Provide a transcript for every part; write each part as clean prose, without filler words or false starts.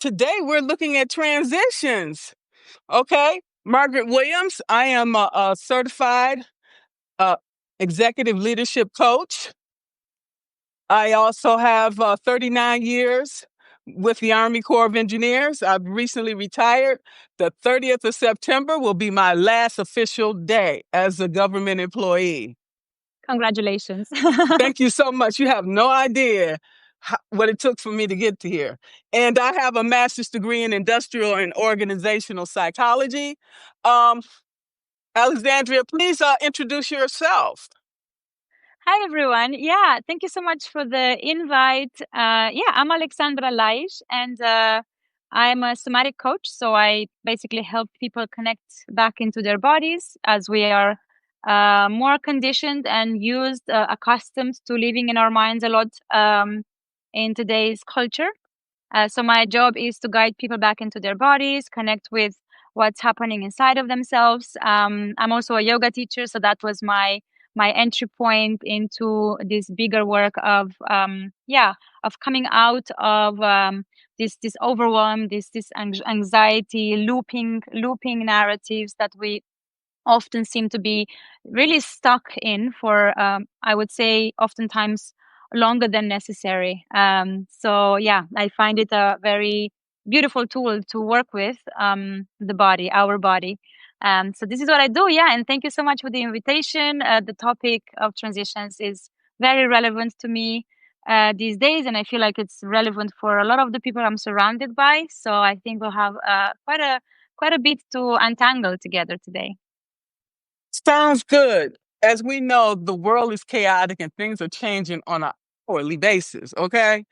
Today we're looking at transitions. Okay, Margaret Williams. I am a certified uh, executive leadership coach. I also have 39 years with the Army Corps of Engineers. I've recently retired. The 30th of September will be my last official day as a government employee. Congratulations. Thank you so much. You have no idea what it took for me to get to here. And I have a master's degree in industrial and organizational psychology. Um, Alexandria, please introduce yourself. Hi, everyone. Yeah, thank you so much for the invite. I'm Alexandra Lais, and I'm a somatic coach. So I basically help people connect back into their bodies as we are more conditioned and accustomed to living in our minds a lot in today's culture. So my job is to guide people back into their bodies, connect with what's happening inside of themselves. I'm also a yoga teacher, so that was my entry point into this bigger work of coming out of this overwhelm, this anxiety, looping narratives that we often seem to be really stuck in for I would say oftentimes longer than necessary. So yeah, I find it a very beautiful tool to work with the body, our body. So this is what I do. Yeah, and thank you so much for the invitation. The topic of transitions is very relevant to me these days, and I feel like it's relevant for a lot of the people I'm surrounded by. So I think we'll have quite a bit to untangle together today. Sounds good. As we know, the world is chaotic and things are changing on an hourly basis, okay?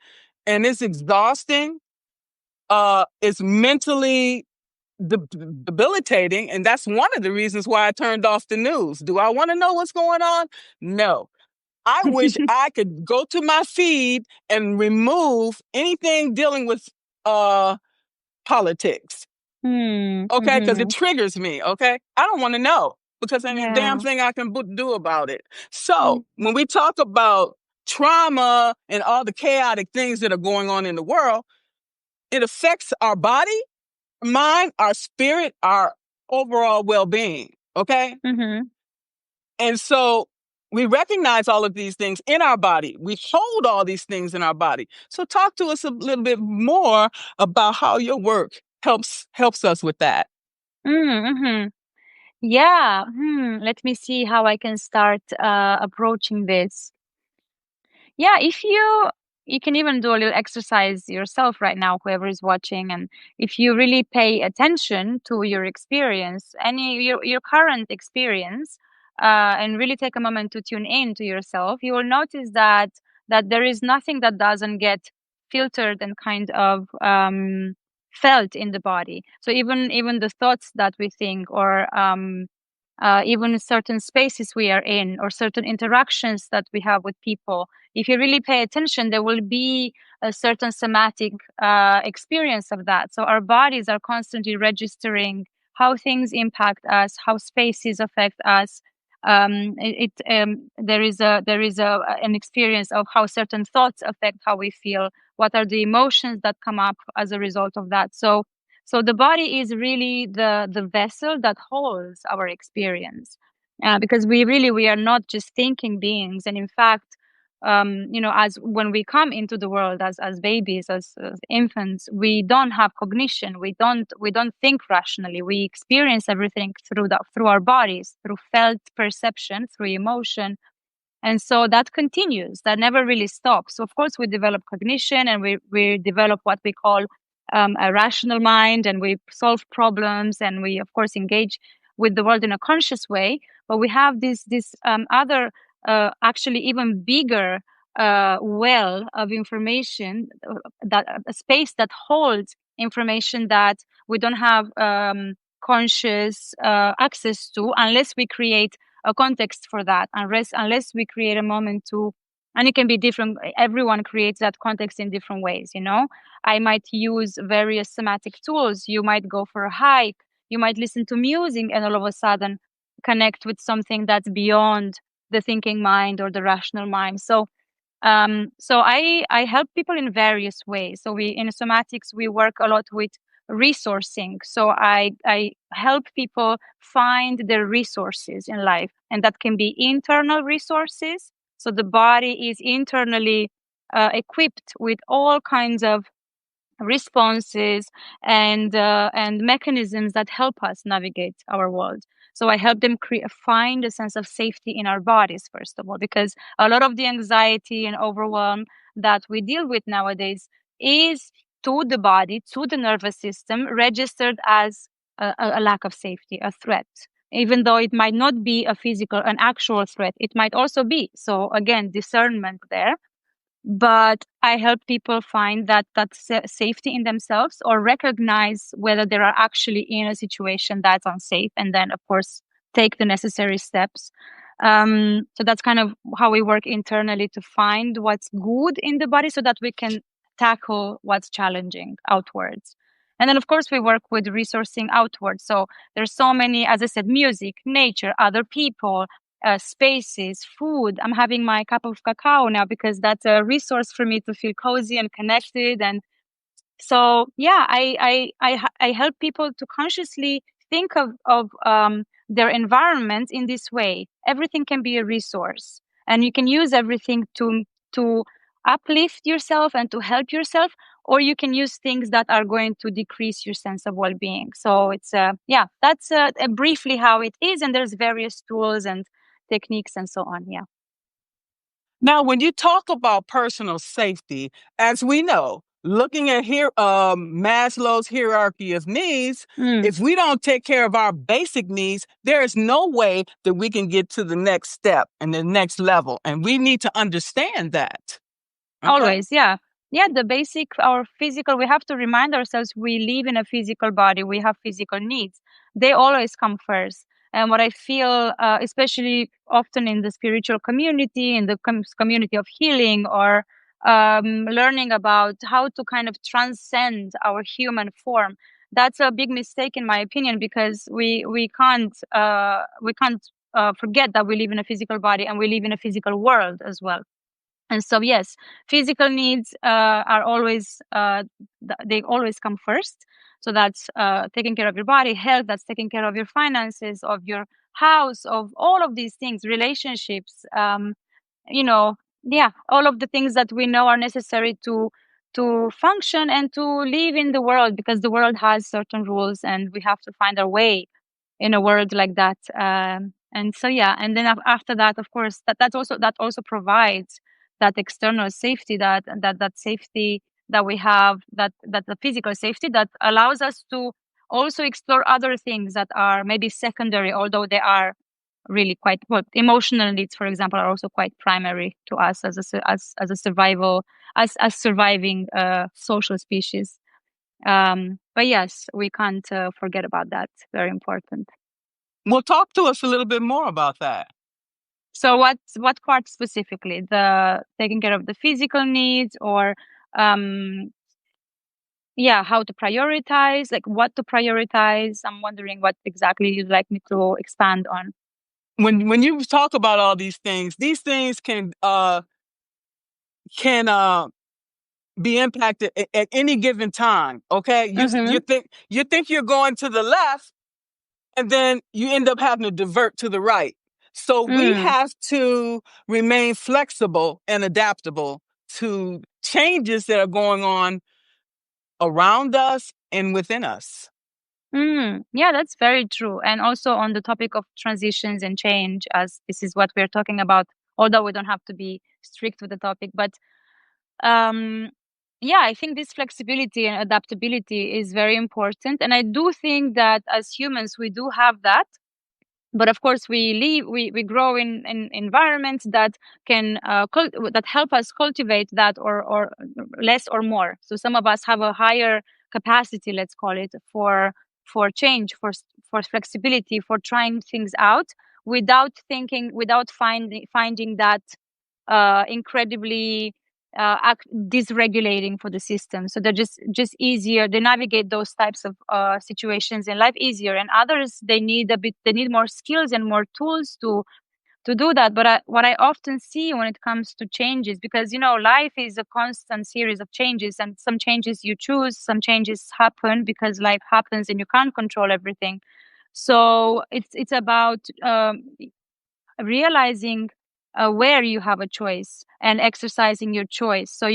And it's exhausting. It's mentally debilitating. And that's one of the reasons why I turned off the news. Do I want to know what's going on? No. I wish I could go to my feed and remove anything dealing with politics. Okay, because it Mhm. triggers me. Okay, I don't want to know because there ain't a damn Yeah. thing I can do about it. So Mm. when we talk about trauma and all the chaotic things that are going on in the world, it affects our body, mind, our spirit, our overall well-being. Okay, Mhm. and so we recognize all of these things in our body. We hold all these things in our body. So talk to us a little bit more about how your work helps us with that. Mhm. Yeah. Let me see how I can start approaching this. Yeah, if you can even do a little exercise yourself right now, whoever is watching, and if you really pay attention to your experience, your current experience, and really take a moment to tune in to yourself, you will notice that there is nothing that doesn't get filtered and kind of felt in the body. So even the thoughts that we think, or even certain spaces we are in, or certain interactions that we have with people, if you really pay attention, there will be a certain somatic experience of that. So our bodies are constantly registering how things impact us, how spaces affect us. There is an experience of how certain thoughts affect how we feel. What are the emotions that come up as a result of that? So the body is really the vessel that holds our experience, because we are not just thinking beings. And in fact, as when we come into the world as babies, as infants, we don't have cognition. We don't think rationally. We experience everything through our bodies, through felt perception, through emotion. And so that continues, that never really stops. So of course we develop cognition, and we develop what we call a rational mind, and we solve problems, and we of course engage with the world in a conscious way. But we have this other actually even bigger well of information, that a space that holds information that we don't have conscious access to, unless we create a context for that, unless we create a moment to. And it can be different. Everyone creates that context in different ways. I might use various somatic tools. You might go for a hike, you might listen to music, and all of a sudden connect with something that's beyond the thinking mind or the rational mind. So So I help people in various ways. So we in somatics we work a lot with resourcing. So I help people find their resources in life, and that can be internal resources. So the body is internally equipped with all kinds of responses and mechanisms that help us navigate our world. So I help them find a sense of safety in our bodies, first of all, because a lot of the anxiety and overwhelm that we deal with nowadays is to the body, to the nervous system, registered as a lack of safety, a threat. Even though it might not be an actual threat, it might also be. So again, discernment there, but I help people find that safety in themselves, or recognize whether they are actually in a situation that's unsafe, and then of course take the necessary steps. So that's kind of how we work internally to find what's good in the body so that we can tackle what's challenging outwards. And then of course we work with resourcing outwards. So there's so many, as I said, music, nature, other people, spaces, food. I'm having my cup of cacao now because that's a resource for me to feel cozy and connected. And so, yeah, I help people to consciously think of their environment in this way. Everything can be a resource, and you can use everything to uplift yourself and to help yourself, or you can use things that are going to decrease your sense of well-being. So it's yeah, that's briefly how it is, and there's various tools and techniques and so on. Yeah. Now, when you talk about personal safety, as we know, looking at here, Maslow's hierarchy of needs, Mm. if we don't take care of our basic needs, there is no way that we can get to the next step and the next level. And we need to understand that. Okay. Always, yeah. Yeah, the basic, our physical, we have to remind ourselves we live in a physical body, we have physical needs. They always come first. And what I feel, especially often in the spiritual community, in the community of healing, or learning about how to kind of transcend our human form, that's a big mistake in my opinion, because we can't forget that we live in a physical body and we live in a physical world as well. And so, yes, physical needs are always, they always come first. So that's taking care of your body, health, that's taking care of your finances, of your house, of all of these things, relationships, you know, yeah, all of the things that we know are necessary to function and to live in the world, because the world has certain rules and we have to find our way in a world like that. And so, yeah, and then after that, of course, that also provides that external safety, that safety that we have, that the physical safety that allows us to also explore other things that are maybe secondary, although they are really quite, well, emotional needs, for example, are also quite primary to us as a survival, as surviving social species. But yes, we can't forget about that. Very important. Well, talk to us a little bit more about that. So what part specifically? The taking care of the physical needs, or um yeah, how to prioritize, like what to prioritize? I'm wondering what exactly you'd like me to expand on. When you talk about all these things can be impacted at any given time. Okay, Mm-hmm. you think you're going to the left, and then you end up having to divert to the right. So we Mm. have to remain flexible and adaptable to changes that are going on around us and within us. Yeah, that's very true. And also on the topic of transitions and change, as this is what we're talking about, although we don't have to be strict with the topic, but um, yeah, I think this flexibility and adaptability is very important. And I do think that as humans, we do have that. But of course, we grow in environments that can that help us cultivate that, or less or more. So some of us have a higher capacity, let's call it, for change, for flexibility, for trying things out without thinking, without finding that incredibly dysregulating for the system. So they're just easier. They navigate those types of situations in life easier. And others, they need more skills and more tools to do that. But what I often see when it comes to changes, because life is a constant series of changes, and some changes you choose, some changes happen because life happens and you can't control everything. So it's about realizing where you have a choice and exercising your choice. So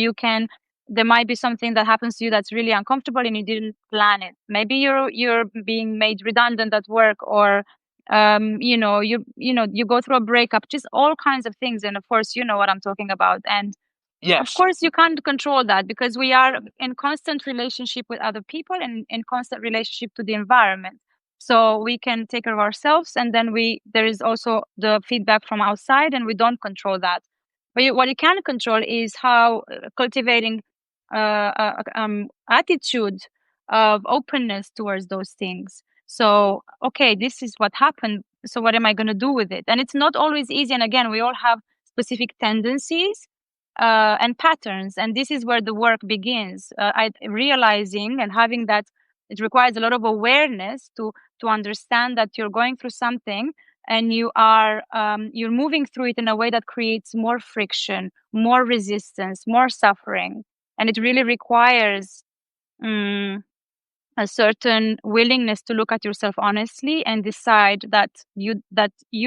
there might be something that happens to you that's really uncomfortable and you didn't plan it. Maybe you're being made redundant at work, or you go through a breakup, just all kinds of things. And of course, you know what I'm talking about. And of Yes. course, you can't control that because we are in constant relationship with other people and in constant relationship to the environment. So we can take care of ourselves, and then there is also the feedback from outside, and we don't control that. But what you can control is how cultivating attitude of openness towards those things. So, okay, this is what happened. So, what am I going to do with it? And it's not always easy. And again, we all have specific tendencies and patterns, and this is where the work begins. Realizing and having that, it requires a lot of awareness to understand that you're going through something, and you're moving through it in a way that creates more friction, more resistance, more suffering, and it really requires um, a certain willingness to look at yourself honestly and decide that you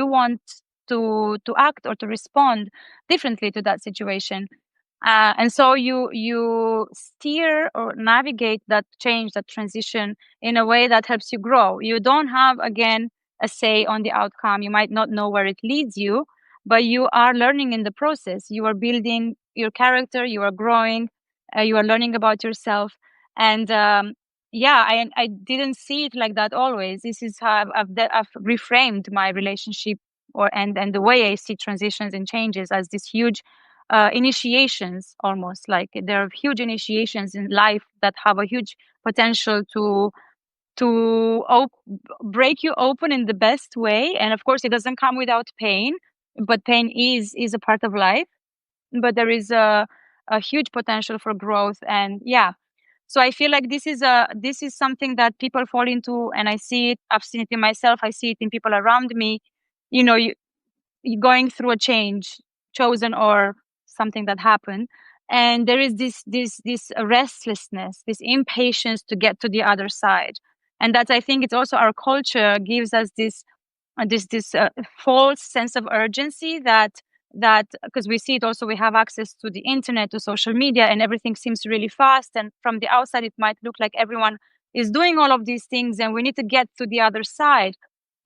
want to act or to respond differently to that situation. And so you steer or navigate that change, that transition, in a way that helps you grow. You don't have, again, a say on the outcome. You might not know where it leads you, but you are learning in the process. You are building your character. You are growing. You are learning about yourself. And yeah, I didn't see it like that always. This is how I've reframed my relationship, and the way I see transitions and changes as this huge initiations, almost like there are huge initiations in life that have a huge potential to break you open in the best way. And of course, it doesn't come without pain, but pain is a part of life. But there is a huge potential for growth, and yeah. So I feel like this is something that people fall into, and I see it. I've seen it in myself. I see it in people around me. You know, you're going through a change, chosen or something that happened, and there is this restlessness, this impatience to get to the other side. And that, I think, it's also our culture gives us this false sense of urgency, that because we see it also, we have access to the internet, to social media, and everything seems really fast, and from the outside it might look like everyone is doing all of these things and we need to get to the other side.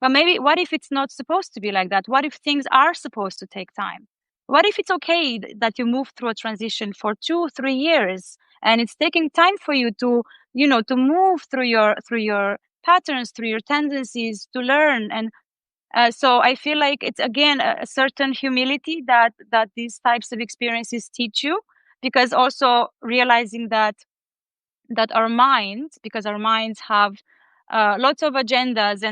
But maybe, what if it's not supposed to be like that? What if things are supposed to take time? What if it's okay that you move through a transition for 2-3 years, and it's taking time for you to move through your patterns, through your tendencies, to learn. And so I feel like it's, again, a certain humility that these types of experiences teach you, because also realizing that our minds, because our minds have lots of agendas,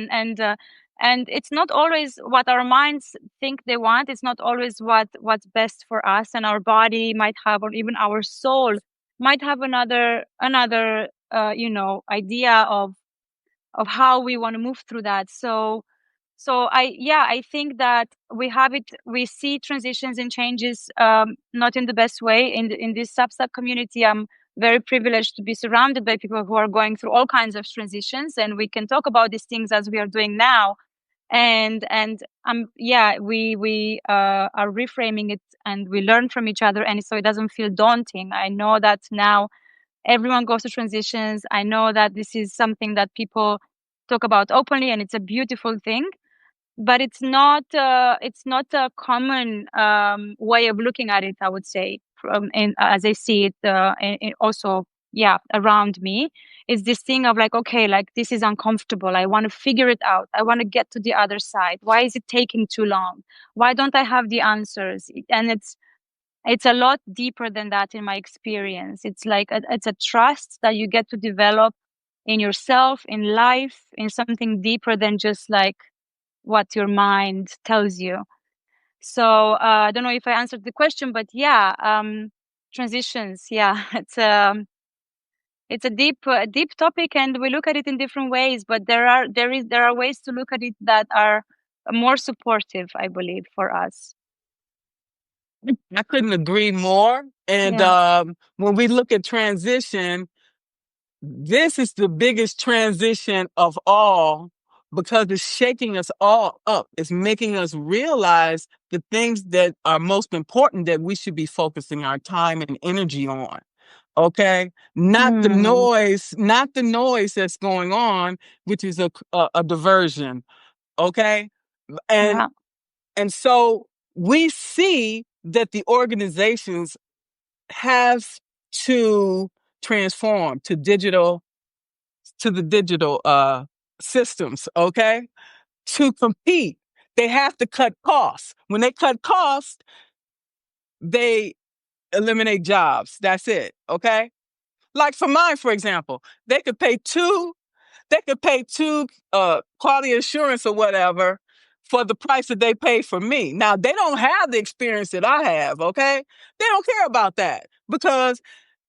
and it's not always what our minds think they want. It's not always what's best for us, and our body might have, or even our soul might have another idea of how we want to move through that. So I think that we see transitions and changes, not in the best way. In this Substack community, I'm very privileged to be surrounded by people who are going through all kinds of transitions, and we can talk about these things as we are doing now. And we are reframing it, and we learn from each other, and so it doesn't feel daunting. I know that now everyone goes through transitions. I know that this is something that people talk about openly, and it's a beautiful thing, but it's not a common way of looking at it, I would say, as I see it, also, yeah, around me. It's this thing of like, okay, like, this is uncomfortable, I want to figure it out, I want to get to the other side. Why is it taking too long? Why don't I have the answers? And it's a lot deeper than that in my experience. It's like it's a trust that you get to develop in yourself, in life, in something deeper than just like what your mind tells you. So I don't know if I answered the question, but yeah, transitions. Yeah, it's a deep topic, and we look at it in different ways. But there are ways to look at it that are more supportive, I believe, for us. I couldn't agree more. And Yeah. when we look at transition, this is the biggest transition of all because it's shaking us all up. It's making us realize the things that are most important that we should be focusing our time and energy on. Okay, Mm, not the noise that's going on, which is a diversion. Okay, and yeah. and so we see that the organizations have to transform to the digital systems, okay? To compete, they have to cut costs. When they cut costs, they eliminate jobs. That's it, okay? Like for mine, for example, they could pay two quality assurance or whatever for the price that they pay for me. Now they don't have the experience that I have, okay? They don't care about that because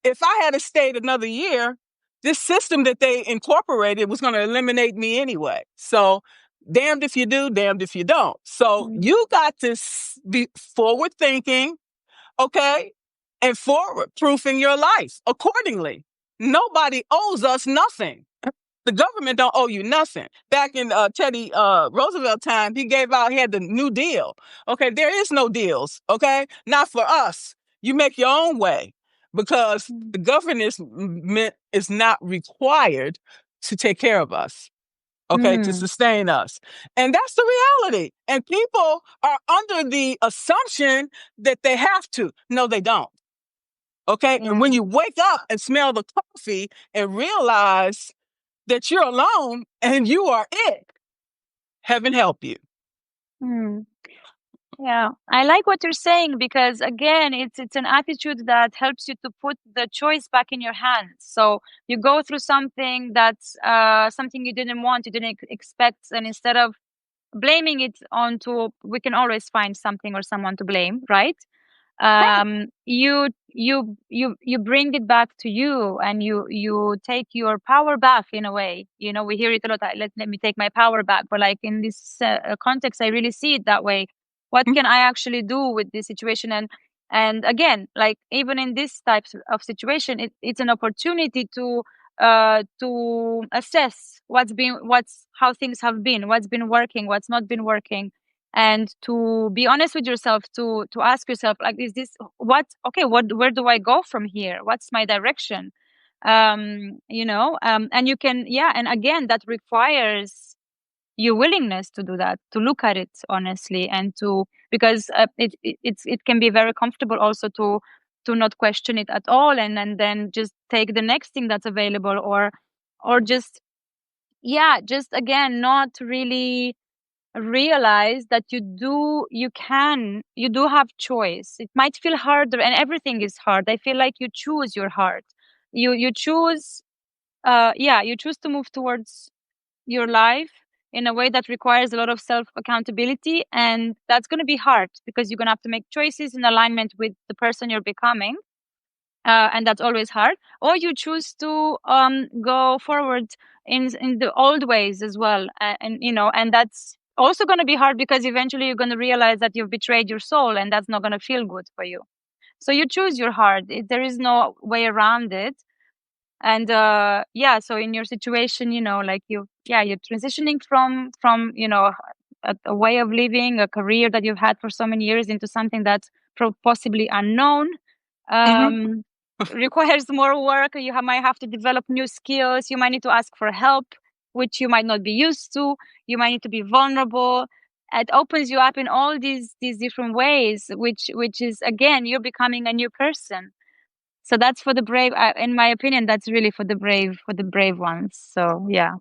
if I had stayed another year, this system that they incorporated was going to eliminate me anyway. So damned if you do, damned if you don't. So Mm, you got to be forward thinking, okay, and forward proofing your life accordingly. Nobody owes us nothing. The government don't owe you nothing. Back in Teddy Roosevelt time, he had the New Deal. Okay, there is no deals. Okay, not for us. You make your own way because mm, the government is not required to take care of us. Okay, to mm, sustain us. And that's the reality. And people are under the assumption that they have to. No, they don't. Okay, yeah. and when you wake up and smell the coffee and realize that you're alone and you are it. Heaven help you. Mm. Yeah, I like what you're saying because again, it's an attitude that helps you to put the choice back in your hands. So you go through something that's something you didn't want, you didn't expect, and instead of blaming it onto, we can always find something or someone to blame, right? Right. You bring it back to you, and you take your power back in a way. You know, we hear it a lot, let me take my power back, but like in this context, I really see it that way. What can I actually do with this situation? And again, like even in this types of situation, it's an opportunity to assess what's how things have been, what's been working, what's not been working, and to be honest with yourself, to ask yourself, like, is this what okay what where do I go from here, what's my direction? And you can, yeah, and again, that requires your willingness to do that, to look at it honestly, and to, because it can be very comfortable also to not question it at all, and then just take the next thing that's available, or just, yeah, just again not really realize that you do have choice. It might feel harder, and everything is hard. I feel like you choose your heart. You choose, yeah, you choose to move towards your life in a way that requires a lot of self accountability, and that's going to be hard because you're going to have to make choices in alignment with the person you're becoming, and that's always hard. Or you choose to go forward in the old ways as well, and and that's also going to be hard because eventually you're going to realize that you've betrayed your soul, and that's not going to feel good for you. So you choose your heart. There is no way around it. And yeah, so in your situation, like you're transitioning from a way of living, a career that you've had for so many years, into something that's possibly unknown, Mm-hmm. um, requires more work. You might have to develop new skills. You might need to ask for help, which you might not be used to. You might need to be vulnerable. It opens you up in all these different ways, which is, again, you're becoming a new person. So that's for the brave. In my opinion, that's really for the brave ones. So yeah.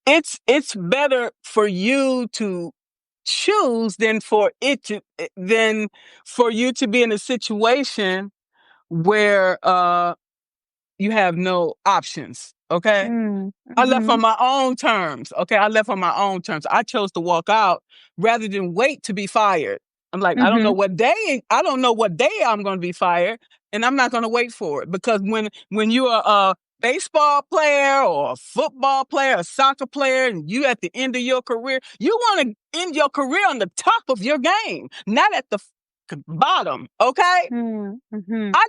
It's better for you to choose than for you to be in a situation where you have no options. Okay. Mm, I left mm-hmm, on my own terms. Okay. I left on my own terms. I chose to walk out rather than wait to be fired. I'm like, mm-hmm, I don't know what day I'm going to be fired, and I'm not going to wait for it because when you are baseball player or a football player, a soccer player, and you at the end of your career, you want to end your career on the top of your game, not at the bottom. Okay. Mm-hmm. I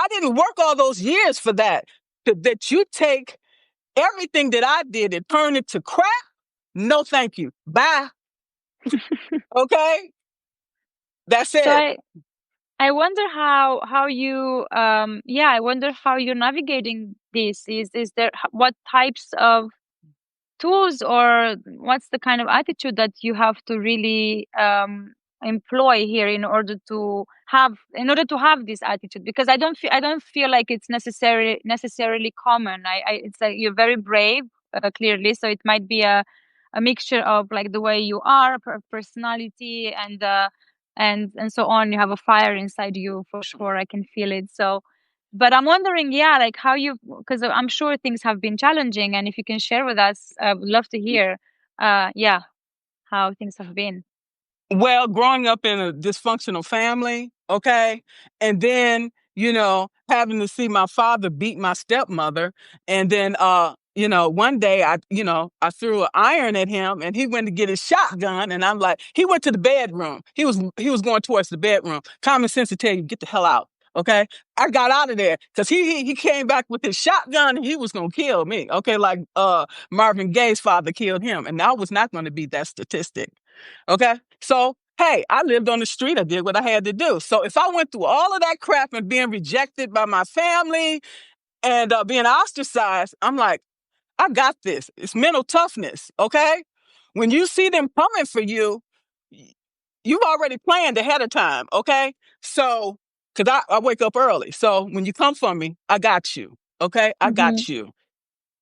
didn't work all those years for that. That you take everything that I did and turn it to crap. No, thank you. Bye. Okay. That's So it. I wonder how you yeah, I wonder how you're navigating this. Is there what types of tools, or what's the kind of attitude that you have to really employ here in order to have this attitude? Because I don't feel like it's necessarily common. It's like you're very brave, clearly, so it might be a mixture of like the way you are, personality, and so on. You have a fire inside you for sure. I can feel it. So but I'm wondering, yeah, like how you, because I'm sure things have been challenging, and if you can share with us, I would love to hear, yeah, how things have been. Well, growing up in a dysfunctional family, okay, and then, having to see my father beat my stepmother, and then, one day I threw an iron at him, and he went to get his shotgun, and I'm like, he went to the bedroom. He was going towards the bedroom. Common sense to tell you, get the hell out. Okay, I got out of there because he came back with his shotgun, and he was gonna kill me. Okay, like Marvin Gaye's father killed him, and I was not going to be that statistic. Okay. So, hey, I lived on the street. I did what I had to do. So if I went through all of that crap and being rejected by my family and being ostracized, I'm like, I got this. It's mental toughness. Okay. When you see them coming for you, you've already planned ahead of time. Okay. So, because I wake up early. So when you come for me, I got you. Okay. I Mm-hmm. got you.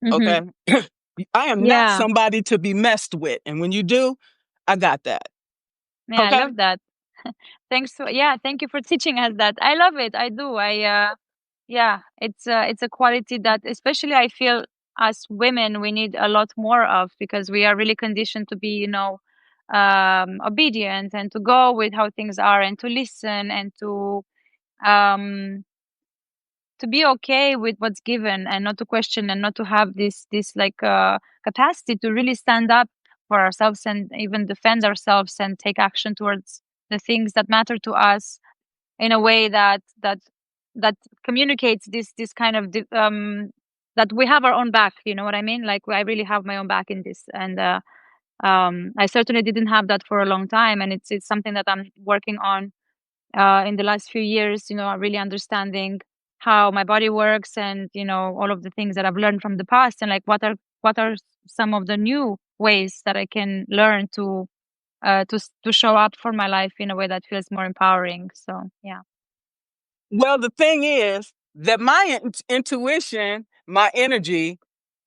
Mm-hmm. Okay. I am not Yeah. somebody to be messed with. And when you do, I got that. Yeah, I Okay. love that. Thank you for teaching us that. I love it. I do. Yeah, it's a quality that especially I feel as women we need a lot more of, because we are really conditioned to be, obedient, and to go with how things are, and to listen, and um to be okay with what's given, and not to question, and not to have this like capacity to really stand up for ourselves, and even defend ourselves, and take action towards the things that matter to us, in a way that communicates this kind of that we have our own back. You know what I mean? Like I really have my own back in this, and I certainly didn't have that for a long time, and it's something that I'm working on in the last few years, really understanding how my body works, and all of the things that I've learned from the past, and like what are some of the new ways that I can learn to show up for my life in a way that feels more empowering. So yeah. Well, the thing is that my intuition, my energy,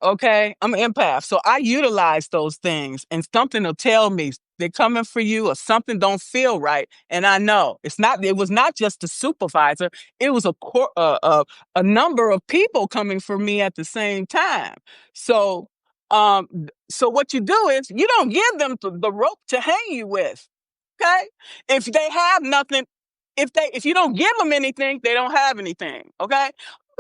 okay, I'm an empath. So I utilize those things, and something will tell me they're coming for you, or something don't feel right. And I know it was not just the supervisor. It was a number of people coming for me at the same time. So, so what you do is you don't give them the rope to hang you with. Okay. If they have nothing, if you don't give them anything, they don't have anything. Okay.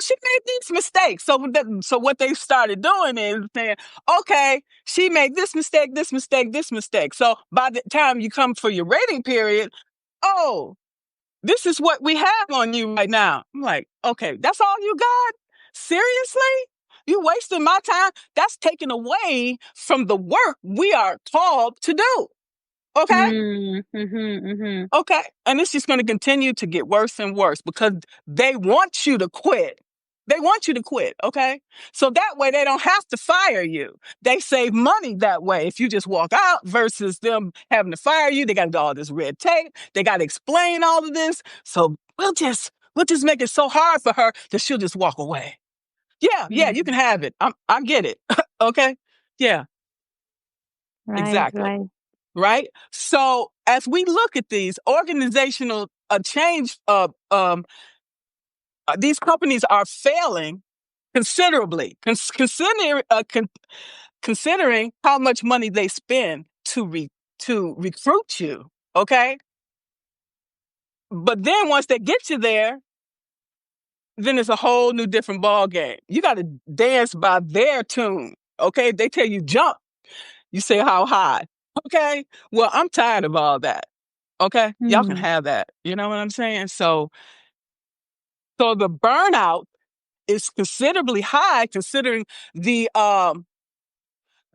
She made these mistakes. So what they started doing is saying, okay, she made this mistake, this mistake, this mistake. So by the time you come for your rating period, oh, this is what we have on you right now. I'm like, okay, that's all you got? Seriously? You wasting my time? That's taken away from the work we are called to do. Okay. Mm-hmm. Okay. And it's just going to continue to get worse and worse because they want you to quit. They want you to quit. Okay. So that way they don't have to fire you. They save money that way. If you just walk out versus them having to fire you, they got to do all this red tape. They got to explain all of this. So we'll just make it so hard for her that she'll just walk away. Yeah. Yeah. You Mm. can have it. I get it. Okay. Yeah, Right, exactly. right. Right? So as we look at these organizational change, these companies are failing considerably, considering how much money they spend to recruit you. Okay, but then once they get you there, then it's a whole new different ball game. You got to dance by their tune. Okay, they tell you jump, you say how high. Okay, well, I'm tired of all that. Okay, y'all can Mm. have that. You know what I'm saying? So the burnout is considerably high, considering the um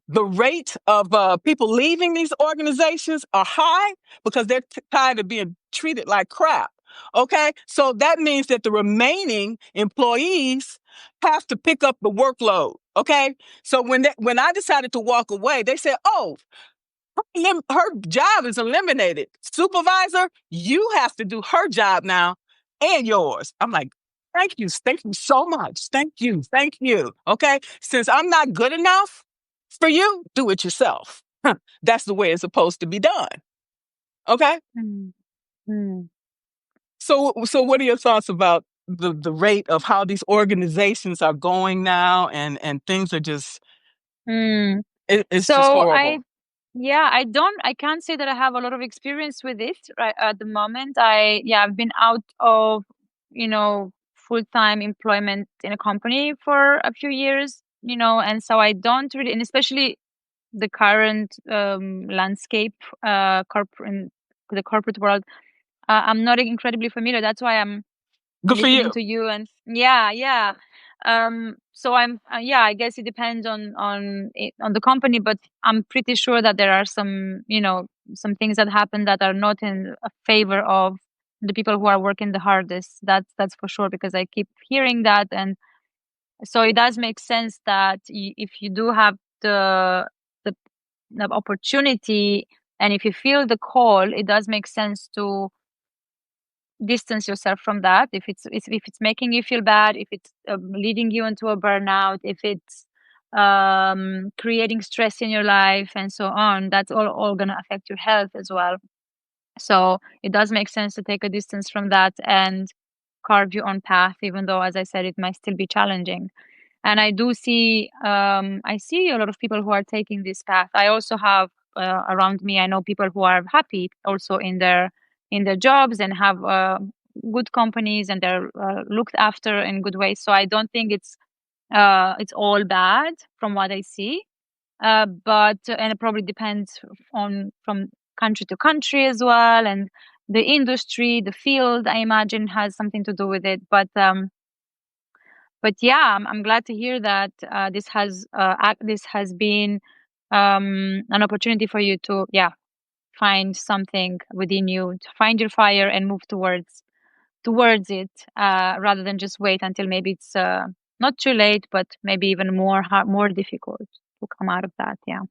the rate of people leaving these organizations are high because they're tired of being treated like crap. Okay, so that means that the remaining employees have to pick up the workload. Okay, so when I decided to walk away, they said, "Oh, her job is eliminated. Supervisor, you have to do her job now and yours." I'm like, thank you so much. Thank you. Okay. Since I'm not good enough for you, do it yourself. That's the way it's supposed to be done. Okay. Mm. Mm. So what are your thoughts about the rate of how these organizations are going now, and things are just, Mm. it's just So horrible. yeah, I can't say that I have a lot of experience with it right at the moment. I've been out of, full-time employment in a company for a few years, and so I don't really, and especially the current landscape, in the corporate world, I'm not incredibly familiar. That's why I'm Good for listening you. to you. And yeah. So yeah, I guess it depends on the company, but I'm pretty sure that there are some, some things that happen that are not in a favor of the people who are working the hardest. That's for sure, because I keep hearing that. And so it does make sense that if you do have the the opportunity, and if you feel the call, it does make sense to distance yourself from that. If it's making you feel bad, if it's leading you into a burnout, if it's creating stress in your life and so on, that's all going to affect your health as well. So it does make sense to take a distance from that and carve your own path, even though, as I said, it might still be challenging. And I see a lot of people who are taking this path. I also have around me, I know people who are happy also in their jobs and have good companies, and they're looked after in good ways. So I don't think it's all bad from what I see. But and it probably depends on from country to country as well, and the industry, the field, I imagine, has something to do with it. But yeah, I'm glad to hear that this has been an opportunity for you to, yeah, find something within you, to find your fire and move towards it, rather than just wait until maybe it's not too late, but maybe even more difficult to come out of that. Yeah.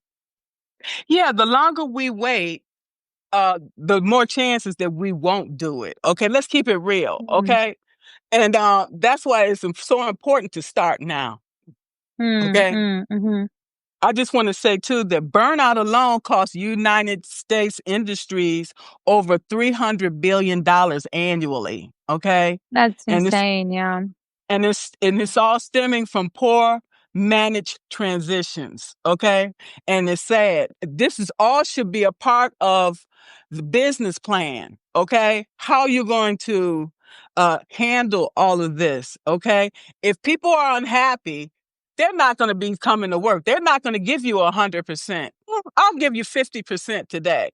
Yeah, the longer we wait, the more chances that we won't do it. Okay, let's keep it real. Mm. Okay, and that's why it's so important to start now. Mm, Okay, mm, mhm. I just want to say too that burnout alone costs United States industries over $300 billion annually. Okay, That's and it's insane. Yeah. and it's all stemming from poor managed transitions. Okay, and it's sad. This is all should be a part of the business plan. Okay, how you're going to handle all of this. Okay, if people are unhappy, they're not going to be coming to work. They're not going to give you 100%. I'll give you 50% today.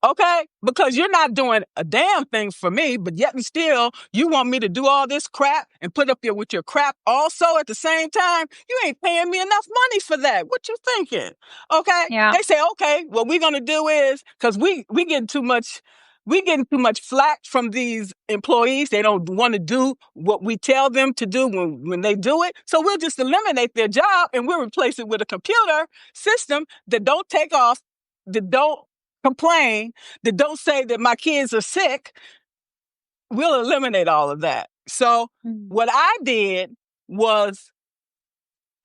Okay? Because you're not doing a damn thing for me, but yet and still, you want me to do all this crap and put up with your crap also at the same time? You ain't paying me enough money for that. What you thinking? Okay? Yeah. They say, okay, what we're gonna do is, because we getting too much flack from these employees. They don't want to do what we tell them to do when they do it. So we'll just eliminate their job and we'll replace it with a computer system that don't take off, that don't complain, that don't say that my kids are sick. We'll eliminate all of that. So Mm, what I did was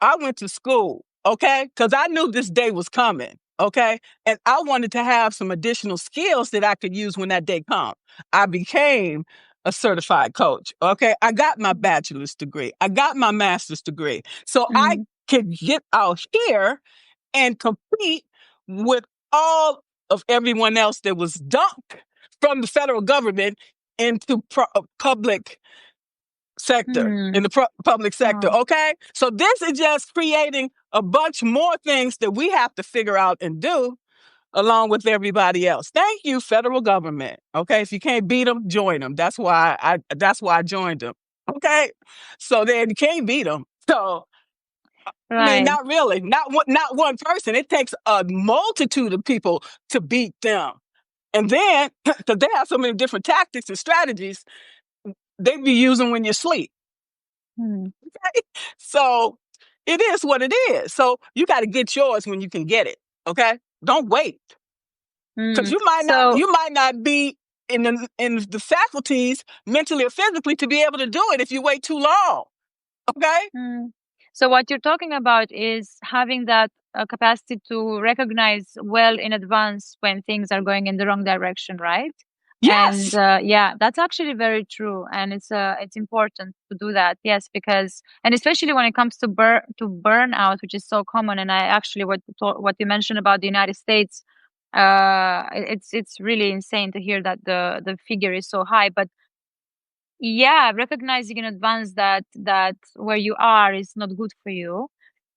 I went to school, okay? Because I knew this day was coming, okay? And I wanted to have some additional skills that I could use when that day comes. I became a certified coach, okay? I got my bachelor's degree. I got my master's degree. So I mm, could get out here and compete with all of everyone else that was dumped from the federal government into public sector, in Hmm. the public sector. Oh, Okay. So this is just creating a bunch more things that we have to figure out and do along with everybody else. Thank you, federal government. Okay. If you can't beat them, join them. That's why I joined them. Okay. So then you can't beat them. So I mean, right. not really. Not one person. It takes a multitude of people to beat them. And then, because they have so many different tactics and strategies, they be using when you sleep. Hmm. Okay? So it is what it is. So you got to get yours when you can get it. Okay, don't wait, because Hmm. you might not. So, You might not be in the faculties mentally or physically to be able to do it if you wait too long. Okay. hmm. So what you're talking about is having that capacity to recognize well in advance when things are going in the wrong direction, right? And Yes. yeah, that's actually very true, and it's important to do that. Yes, because and especially when it comes to burnout, which is so common. And I actually what you mentioned about the United States, it's really insane to hear that the figure is so high. But yeah, recognizing in advance that where you are is not good for you,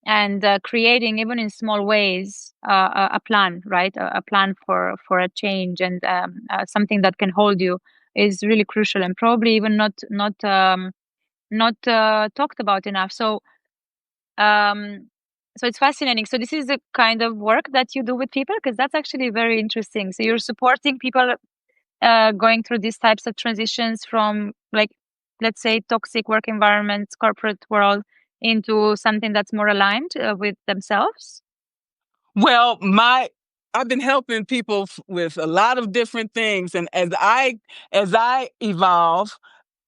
and creating even in small ways a plan, right? A plan for a change, and something that can hold you is really crucial, and probably even not talked about enough. Um, so it's fascinating. So this is the kind of work that you do with people, because that's actually very interesting. So you're supporting people going through these types of transitions from, like, let's say, toxic work environments, corporate world, into something that's more aligned with themselves. Well, I've been helping people with a lot of different things, and as I evolve,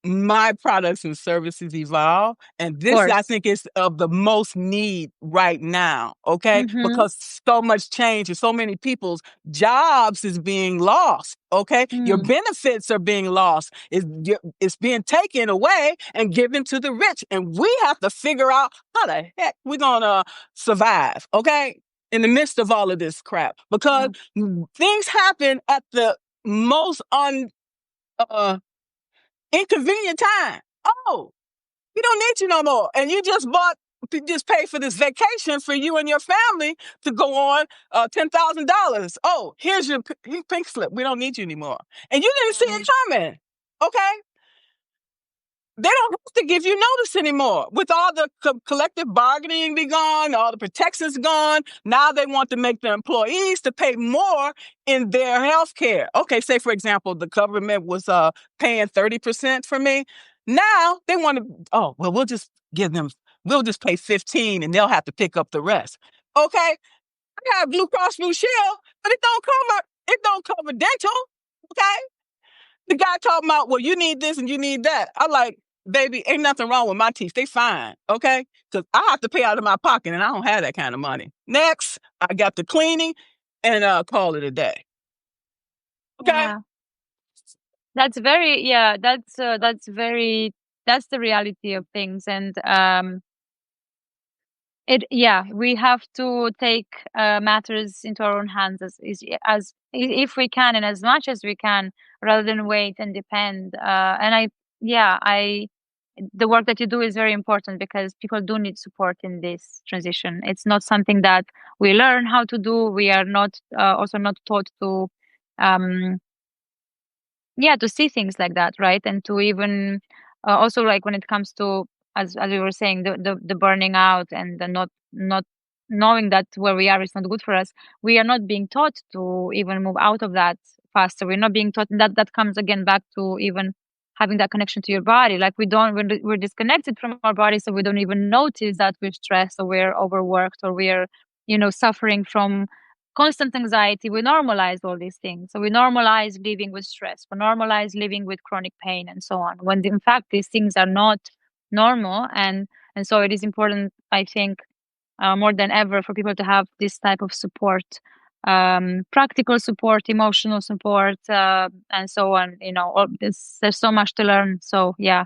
my products and services evolve, and Of this I course. think is of the most need right now. Okay, Mm-hmm. because so much change and so many people's jobs is being lost. Okay, your Mm, benefits are being lost. It's being taken away and given to the rich, and we have to figure out how the heck we're gonna survive. Okay, in the midst of all of this crap, because yeah. things happen at the most uh, inconvenient time. Oh, we don't need you no more. And you just paid for this vacation for you and your family to go on $10,000. Oh, here's your pink slip. We don't need you anymore. And you didn't see it Mm, coming. Okay. They don't have to give you notice anymore. With all the collective bargaining be gone, all the protections gone, now they want to make the employees to pay more in their health care. Okay, say for example, the government was paying 30% for me. Now they want to, oh, well, we'll just pay 15 and they'll have to pick up the rest. Okay, I have Blue Cross Blue Shield, but it don't cover dental. Okay, the guy talking about, well, you need this and you need that. I'm like, baby, ain't nothing wrong with my teeth. They fine, okay? Because I have to pay out of my pocket and I don't have that kind of money. Next, I got the cleaning and call it a day. Okay? yeah, that's very, yeah, that's very, that's the reality of things. And yeah, we have to take matters into our own hands if we can, and as much as we can, rather than wait and depend. And yeah, the work that you do is very important, because people do need support in this transition. It's not something that we learn how to do. We are not also not taught to um yeah, to see things like that, right? And to even also, like, when it comes to, as we were saying, the burning out, and the not knowing that where we are is not good for us. We are not being taught to even move out of that faster. We're not being taught, that comes again back to even having that connection to your body. Like, we're disconnected from our body, so we don't even notice that we're stressed, or we're overworked, or we're, suffering from constant anxiety. We normalize all these things. So we normalize living with stress. We normalize living with chronic pain, and so on, when in fact these things are not normal. And so it is important, I think, more than ever, for people to have this type of support, practical support, emotional support, and so on. All this, there's so much to learn. So yeah,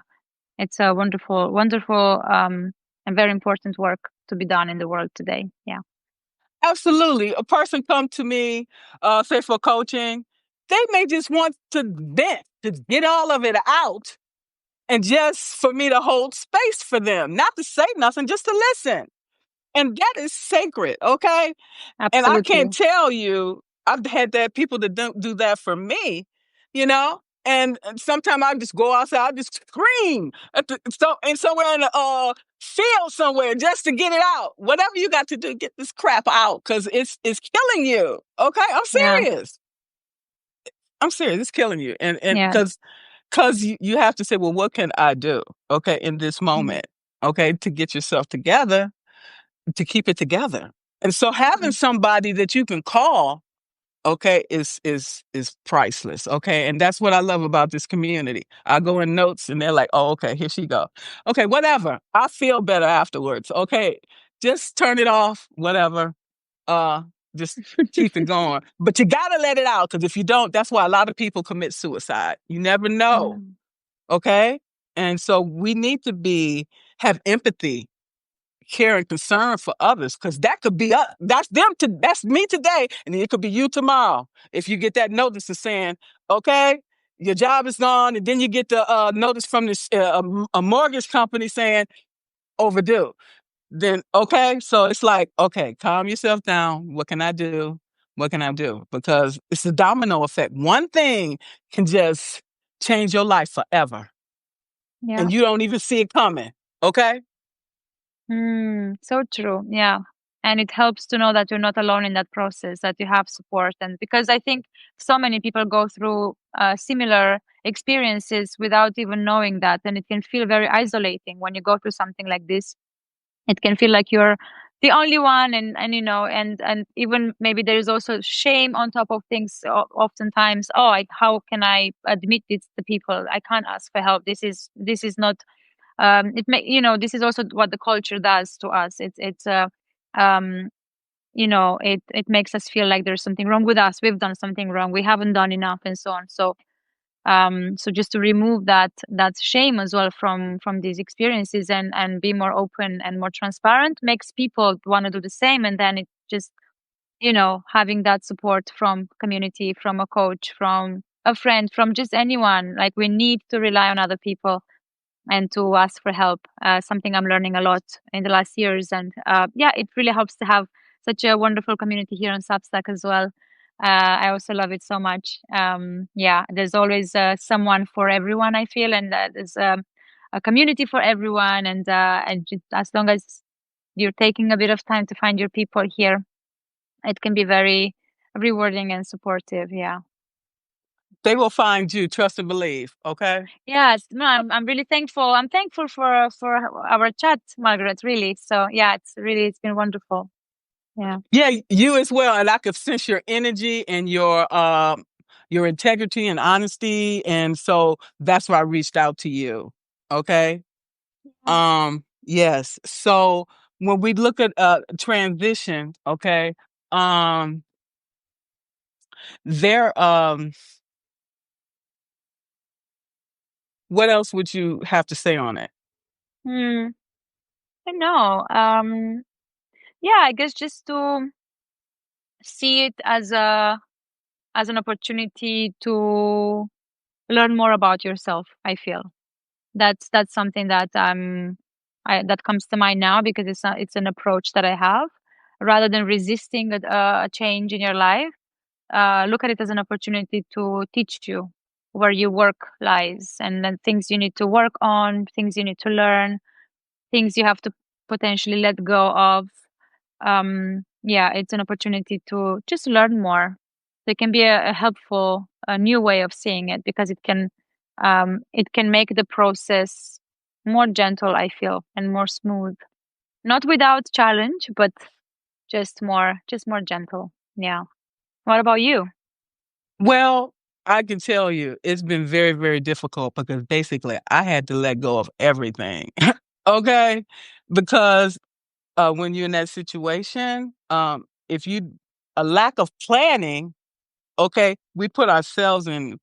it's a wonderful, wonderful, and very important work to be done in the world today. Yeah. Absolutely. A person come to me, say for coaching, they may just want to vent, to get all of it out. and just for me to hold space for them, not to say nothing, just to listen. And that is sacred, okay? And I can't Absolutely. tell you, I've had that people that don't do that for me, you know? And sometimes I just go outside, I just scream somewhere in the field somewhere just to get it out. Whatever you got to do, get this crap out because it's killing you. Okay, I'm Yeah. serious. I'm serious. It's killing you, and Yeah. because you have to say, well, what can I do? Okay, in this Mhm. moment, okay, to get yourself together, to keep it together. And so having Mhm. somebody that you can call, okay, is priceless. Okay. And that's what I love about this community. I go in notes and they're like, oh, okay, here she go. Okay, whatever. I feel better afterwards. Okay. Just turn it off, whatever. Uh just keep it going. But you gotta let it out because if you don't, that's why a lot of people commit suicide. You never know. Mm. Okay. And so we need to have empathy, care and concern for others because that could be that's me today and it could be you tomorrow if you get that notice of saying, okay, your job is gone, and then you get the notice from this a mortgage company saying overdue. Then okay, so it's like, okay, calm yourself down. What can I do? What can I do? Because it's a domino effect. One thing can just change your life forever Yeah. and you don't even see it coming. Okay. So true. Yeah. And it helps to know that you're not alone in that process, that you have support. And because I think so many people go through similar experiences without even knowing that. And it can feel very isolating when you go through something like this. It can feel like you're the only one. And and even maybe there is also shame on top of things. Oftentimes, oh, how can I admit this to people? I can't ask for help. This is not it may this is also what the culture does to us. It's um it makes us feel like there's something wrong with us, we've done something wrong, we haven't done enough, and so on. So just to remove that shame as well from these experiences, and be more open and more transparent, makes people want to do the same. And then it just having that support from community, from a coach, from a friend, from just anyone. Like, we need to rely on other people and to ask for help. Something I'm learning a lot in the last years, and yeah, it really helps to have such a wonderful community here on Substack as well. I also love it so much. Yeah, there's always someone for everyone, I feel, and there's a community for everyone, and just as long as you're taking a bit of time to find your people here, it can be very rewarding and supportive. Yeah. They will find you, trust and believe. Okay. Yes, no, I'm really thankful. I'm thankful for our chat, Margaret. Really. So yeah, it's been wonderful. Yeah. Yeah, you as well. And I could sense your energy and your integrity and honesty. And so that's why I reached out to you. Okay. Yes. So when we look at transition, okay, um, there what else would you have to say on it? Hmm. I know. Yeah, I guess just to see it as an opportunity to learn more about yourself. I feel that's something that that comes to mind now, because it's an approach that I have, rather than resisting a change in your life. Look at it as an opportunity to teach you where your work lies, and then things you need to work on, things you need to learn, things you have to potentially let go of. Yeah, it's an opportunity to just learn more. So it can be a helpful, a new way of seeing it, because it can make the process more gentle, I feel, and more smooth. Not without challenge, but just more gentle. Yeah. What about you? Well, I can tell you it's been very, very difficult because basically I had to let go of everything. Okay. Because when you're in that situation, if you a lack of planning, okay, we put ourselves in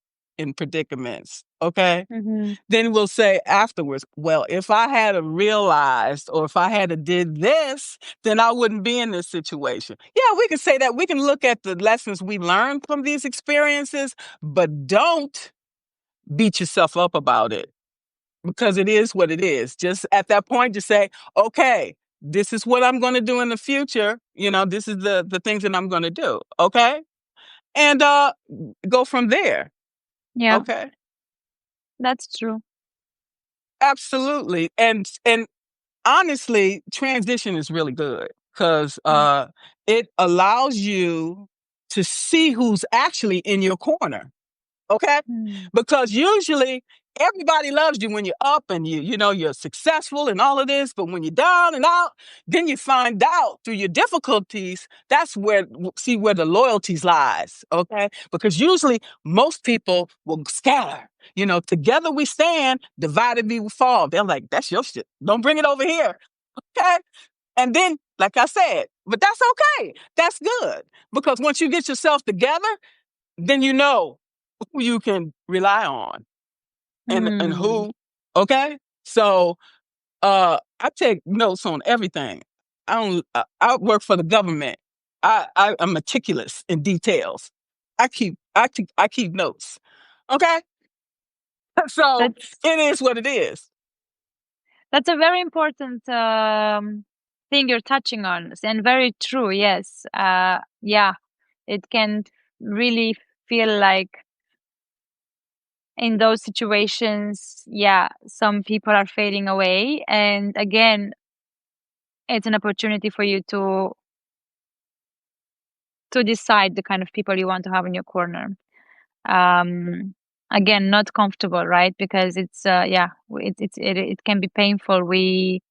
predicaments. Okay. Mm-hmm. Then we'll say afterwards, well, if I had a realized or if I had a did this, then I wouldn't be in this situation. Yeah, we can say that. We can look at the lessons we learned from these experiences, but don't beat yourself up about it. because it is what it is. Just at that point, just say, okay, this is what I'm going to do in the future. This is the things that I'm going to do. Okay. And go from there. Yeah, Okay. that's true. Absolutely. And honestly, transition is really good because Mm. it allows you to see who's actually in your corner. Okay? Mm. Because usually everybody loves you when you're up and you're successful and all of this, but when you're down and out, then you find out through your difficulties, that's where see where the loyalties lies, okay? Because usually most people will scatter. Together we stand, divided we will fall. They're like, that's your shit. Don't bring it over here. Okay? And then, like I said, but that's okay. That's good. Because once you get yourself together, then you know who you can rely on and Mm. who. Okay. So I take notes on everything. I work for the government. I'm meticulous in details. I keep notes. Okay. So That's it is what it is. that's a very important thing you're touching on, and very true. Yes. Yeah, it can really feel like in those situations, yeah, some people are fading away, and again, it's an opportunity for you to decide the kind of people you want to have in your corner. um Again, not comfortable, right? Because it's yeah, it can be painful. We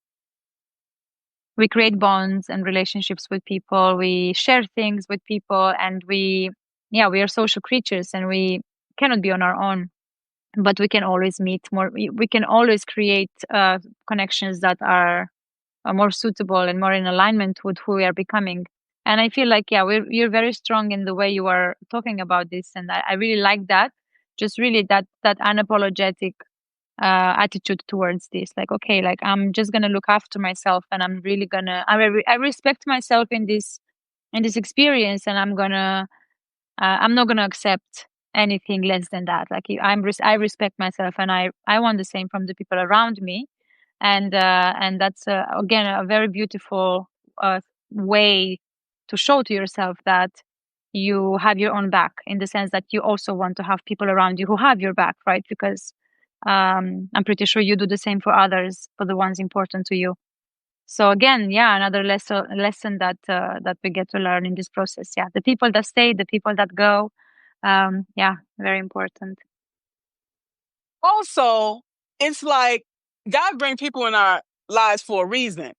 create bonds and relationships with people, we share things with people, and yeah, we are social creatures, and we cannot be on our own, but we can always meet more, we can always create connections that are more suitable and more in alignment with who we are becoming. And I feel like, yeah, you're very strong in the way you are talking about this, and I really like that. Just really that unapologetic attitude towards this. Like, okay, like I'm just gonna look after myself, and I'm really gonna. I respect myself in this experience, and I'm not gonna accept anything less than that. Like I respect myself, and I want the same from the people around me, and that's again a very beautiful way to show to yourself that you have your own back, in the sense that you also want to have people around you who have your back, right? Because I'm pretty sure you do the same for others, for the ones important to you. So again, yeah, another lesson that that we get to learn in this process. Yeah, the people that stay, the people that go. Yeah, very important. Also, it's like God bring people in our lives for a reason.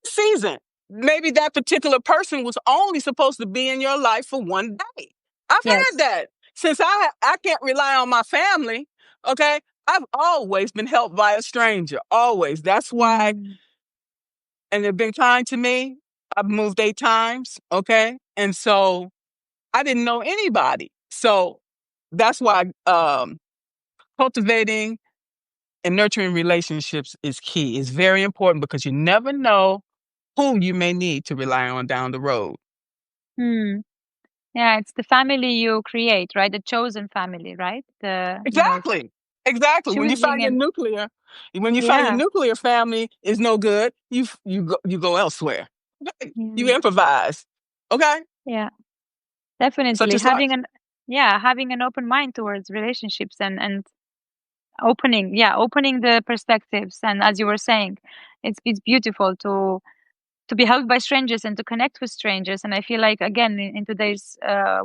Season. Maybe that particular person was only supposed to be in your life for one day. I've had Yes. that. Since I can't rely on my family, okay? I've always been helped by a stranger. Always. That's why, Mm. and they've been kind to me. I've moved 8 times, okay? And so I didn't know anybody. So that's why cultivating and nurturing relationships is key. It's very important because you never know who you may need to rely on down the road. Hmm. Yeah, it's the family you create, right? The chosen family, right? The Exactly. Exactly. When you choosing find your and nuclear, when you find your yeah, nuclear family is no good, you go elsewhere. Okay? You yeah, improvise. Okay? yeah, So definitely just like having an open mind towards relationships, and opening the perspectives. And as you were saying, it's beautiful to be helped by strangers and to connect with strangers. And I feel like, again, in today's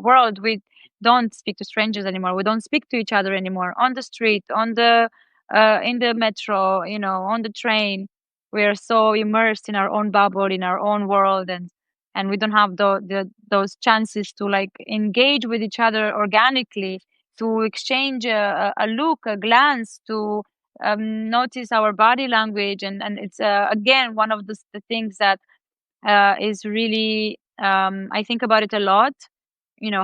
world, we don't speak to strangers anymore. We don't speak to each other anymore on the street, on the in the metro, on the train. We are so immersed in our own bubble, in our own world, and we don't have those chances to like engage with each other organically, to exchange a look, a glance, to notice our body language. And it's again one of the things that is really, I think about it a lot,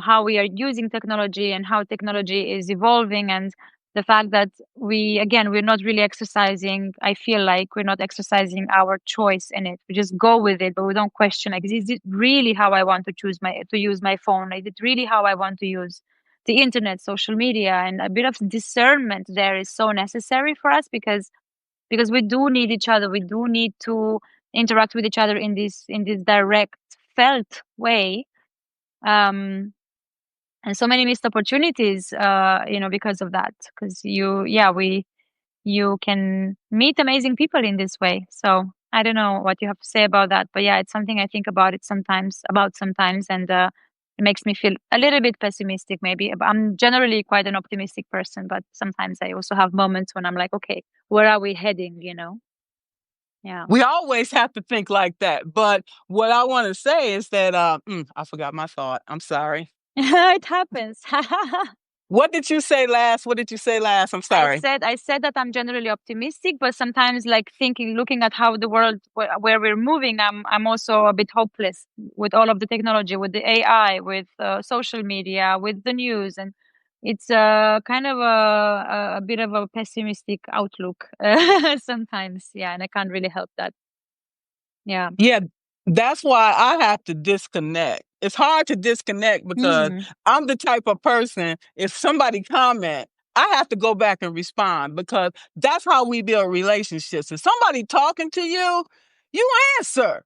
how we are using technology and how technology is evolving, and the fact that we're not really exercising, I feel like we're not exercising our choice in it. We just go with it, but we don't question, like, is it really how I want to use my phone? Is it really how I want to use the internet, social media, and a bit of discernment there is so necessary for us because we do need each other. We do need to interact with each other in this direct, felt way. Um, and so many missed opportunities, because of that. Because you can meet amazing people in this way. So I don't know what you have to say about that, but yeah, it's something I think about sometimes, and it makes me feel a little bit pessimistic. Maybe I'm generally quite an optimistic person, but sometimes I also have moments when I'm like, okay, where are we heading? Yeah. We always have to think like that. But what I want to say is that I forgot my thought. I'm sorry. It happens. What did you say last? What did you say last? I'm sorry. I said that I'm generally optimistic, but sometimes like looking at how the world where we're moving, I'm also a bit hopeless with all of the technology, with the AI, with social media, with the news, and it's kind of a bit of a pessimistic outlook sometimes. Yeah, and I can't really help that. Yeah. Yeah, that's why I have to disconnect. It's hard to disconnect because Hmm. I'm the type of person, if somebody comment, I have to go back and respond because that's how we build relationships. If somebody talking to you, you answer,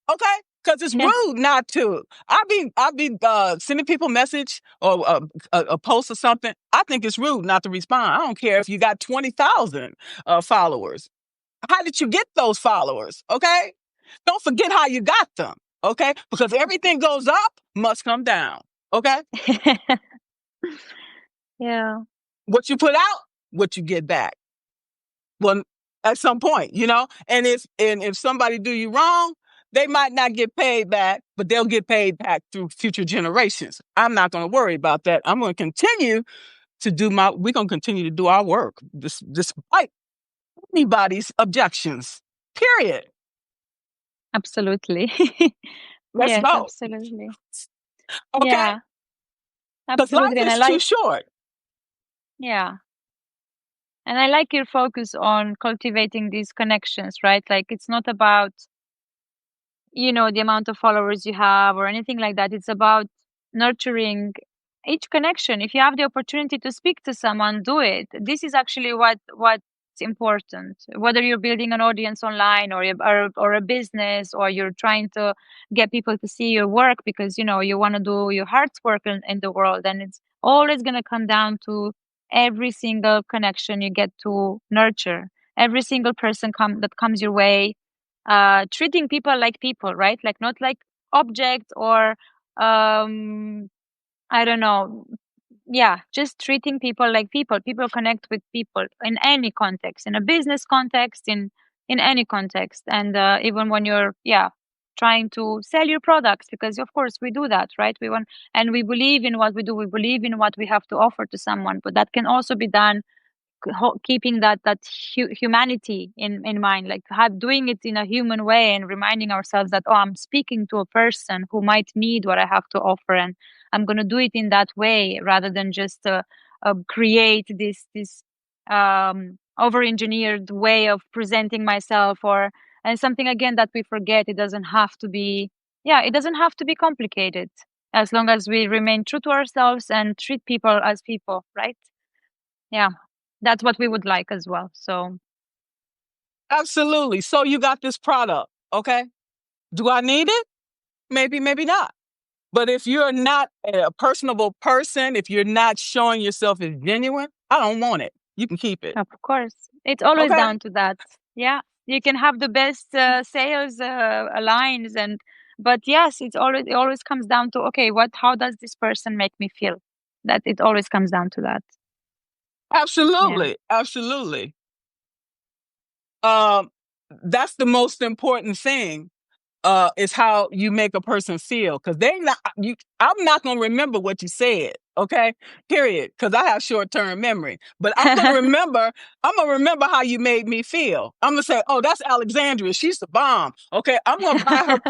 okay? Because it's Yeah. rude not to. I be sending people message or a post or something. I think it's rude not to respond. I don't care if you got 20,000 followers. How did you get those followers? Okay. Don't forget how you got them. Okay. Because everything goes up must come down. Okay. Yeah. What you put out, what you get back. Well, at some point, and if somebody do you wrong, they might not get paid back, but they'll get paid back through future generations. I'm not going to worry about that. I'm going to continue we're going to continue to do our work despite anybody's objections. Period. Absolutely. Let's Yes, go. absolutely. Okay? Yeah, Because life absolutely. And I is too like, short. yeah. And I like your focus on cultivating these connections, right? Like it's not about, the amount of followers you have or anything like that. It's about nurturing each connection. If you have the opportunity to speak to someone, do it. This is actually what's important. Whether you're building an audience online or a business, or you're trying to get people to see your work because you want to do your heart's work in the world, and it's always going to come down to every single connection you get to nurture, every single person that comes your way, treating people like people, right? Like not like objects or um I don't know. Yeah, just treating people like people. People connect with people in any context, in a business context, in any context, and even when you're trying to sell your products, because of course we do that, right? We want, and we believe in what we do. We believe in what we have to offer to someone, but that can also be done keeping that humanity in mind, like doing it in a human way and reminding ourselves that, oh, I'm speaking to a person who might need what I have to offer, and I'm going to do it in that way rather than just create this over engineered way of presenting myself. Or and something again that we forget, it doesn't have to be, it doesn't have to be complicated, as long as we remain true to ourselves and treat people as people, right? Yeah, that's what we would like as well. So Absolutely. So you got this product. Okay. Do I need it? Maybe, maybe not. But if you're not a personable person, if you're not showing yourself as genuine, I don't want it. You can keep it. of course, it's always Okay. down to that. Yeah, you can have the best sales lines, but yes, it always comes down to, okay, how does this person make me feel? That it always comes down to that. Yeah. Absolutely. Absolutely. Um, that's the most important thing. Is how you make a person feel. Cause I'm not gonna remember what you said, okay? Period. Cause I have short-term memory. But I'm gonna remember how you made me feel. I'm gonna say, oh, that's Alexandra. She's the bomb. Okay. I'm gonna buy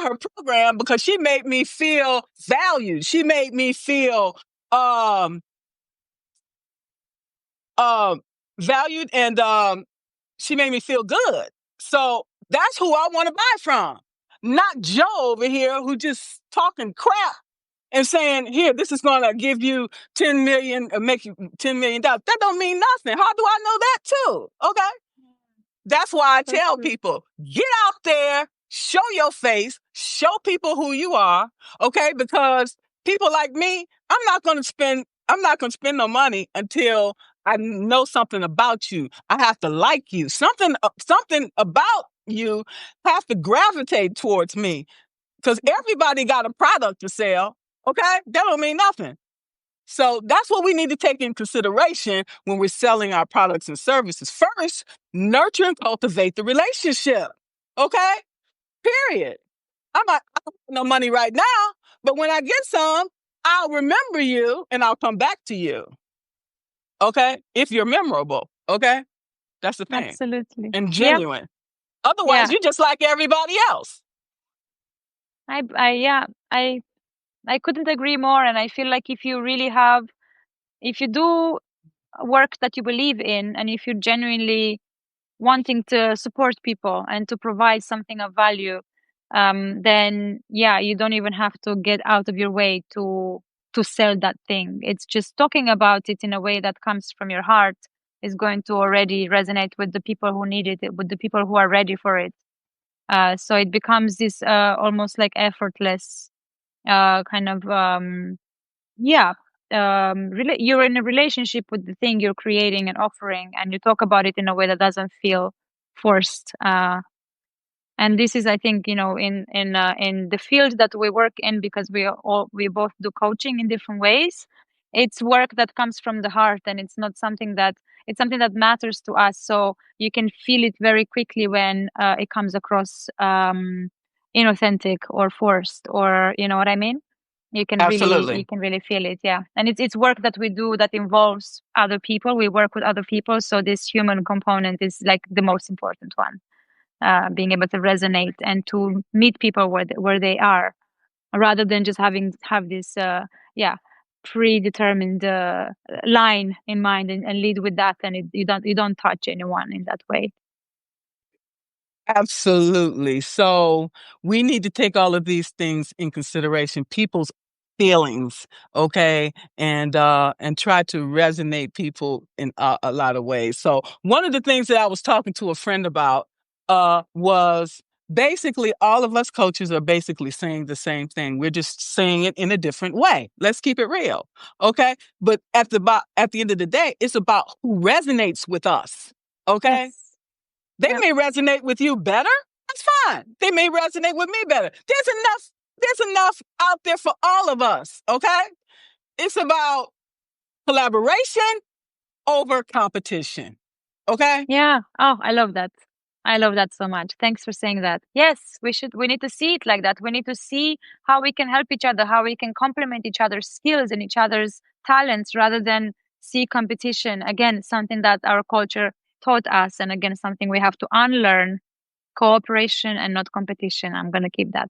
her program because she made me feel valued. She made me feel um um valued, and she made me feel good. So that's who I want to buy from. Not Joe over here who just talking crap and saying, here, this is going to give you 10 million, make you $10 million. That don't mean nothing. How do I know that too? Okay. That's why I So tell true. people, get out there, show your face, show people who you are. Okay. Because people like me, I'm not going to spend no money until I know something about you. I have to like you. Something about you has to gravitate towards me, because everybody got a product to sell. Okay. That don't mean nothing. So that's what we need to take in consideration when we're selling our products and services. First, nurture and cultivate the relationship. Okay? Period. I don't have no money right now, but when I get some, I'll remember you and I'll come back to you. Okay? If you're memorable. Okay? That's the thing. Absolutely. And Yeah. genuine. Otherwise, Yeah. you're just like everybody else. Yeah, I couldn't agree more. And I feel like if you do work that you believe in, and if you're genuinely wanting to support people and to provide something of value, then yeah, you don't even have to get out of your way to sell that thing. It's just talking about it in a way that comes from your heart is going to already resonate with the people who need it, with the people who are ready for it. So it becomes this almost like effortless kind of yeah really you're in a relationship with the thing you're creating and offering, and you talk about it in a way that doesn't feel forced. And this is, I think, in the field that we work in, because we both do coaching in different ways. It's work that comes from the heart, and it's something that matters to us, so you can feel it very quickly when it comes across inauthentic or forced, or you know what I mean. You Absolutely. can really feel it. Yeah. And it's work that we do that involves other people. We work with other people, so this human component is like the most important one. Being able to resonate and to meet people where they are, rather than just have this yeah predetermined line in mind, and lead with that, and you don't touch anyone in that way. Absolutely. So we need to take all of these things in consideration, people's feelings, okay, and try to resonate people in a lot of ways. So one of the things that I was talking to a friend about was basically all of us coaches are basically saying the same thing. We're just saying it in a different way. Let's keep it real, okay? But at the end of the day, it's about who resonates with us, okay? Yes. They Yeah. may resonate with you better. That's fine. They may resonate with me better. There's enough out there for all of us. Okay. It's about collaboration over competition. Okay. Yeah. Oh, I love that. I love that so much. Thanks for saying that. Yes, we need to see it like that. We need to see how we can help each other, how we can complement each other's skills and each other's talents, rather than see competition. Again, something that our culture taught us, and again, something we have to unlearn: cooperation and not competition. I'm going to keep that.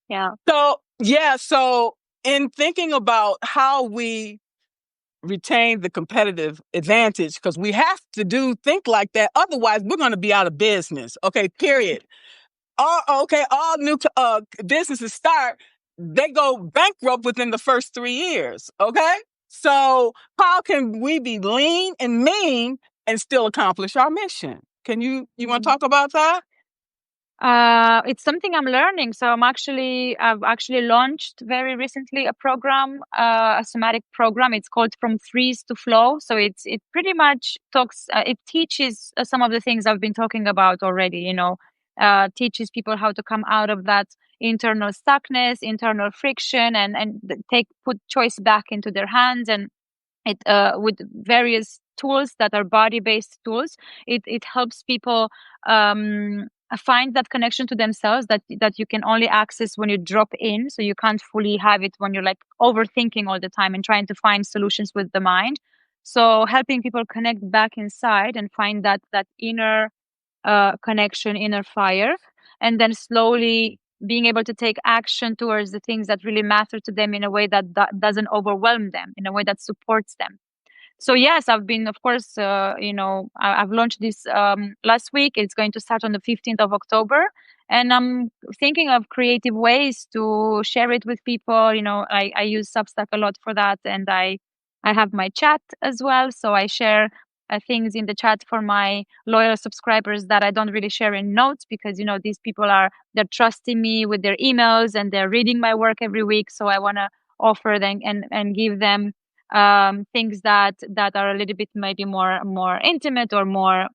Yeah. So, yeah. So, in thinking about how we retain the competitive advantage, because we have to think like that. Otherwise, we're going to be out of business. Okay. Period. All new businesses start, they go bankrupt within the first 3 years. Okay. So how can we be lean and mean and still accomplish our mission? You want to Mhm. talk about that? It's something I'm learning. So I've actually launched very recently a program, a somatic program. It's called From Freeze to Flow. So it pretty much it teaches some of the things I've been talking about already. Teaches people how to come out of that internal stuckness, internal friction, and put choice back into their hands, and it with various tools that are body based tools. It helps people find that connection to themselves that you can only access when you drop in, so you can't fully have it when you're like overthinking all the time and trying to find solutions with the mind. So helping people connect back inside and find that inner connection, inner fire, and then slowly being able to take action towards the things that really matter to them in a way that doesn't overwhelm them, in a way that supports them. So yes, I've been, of course, I've launched this last week. It's going to start on the 15th of October, and I'm thinking of creative ways to share it with people. I use Substack a lot for that, and I have my chat as well. So I share things in the chat for my loyal subscribers that I don't really share in notes, because these people they're trusting me with their emails and they're reading my work every week. So I want to offer them and give them things that are a little bit maybe more intimate or more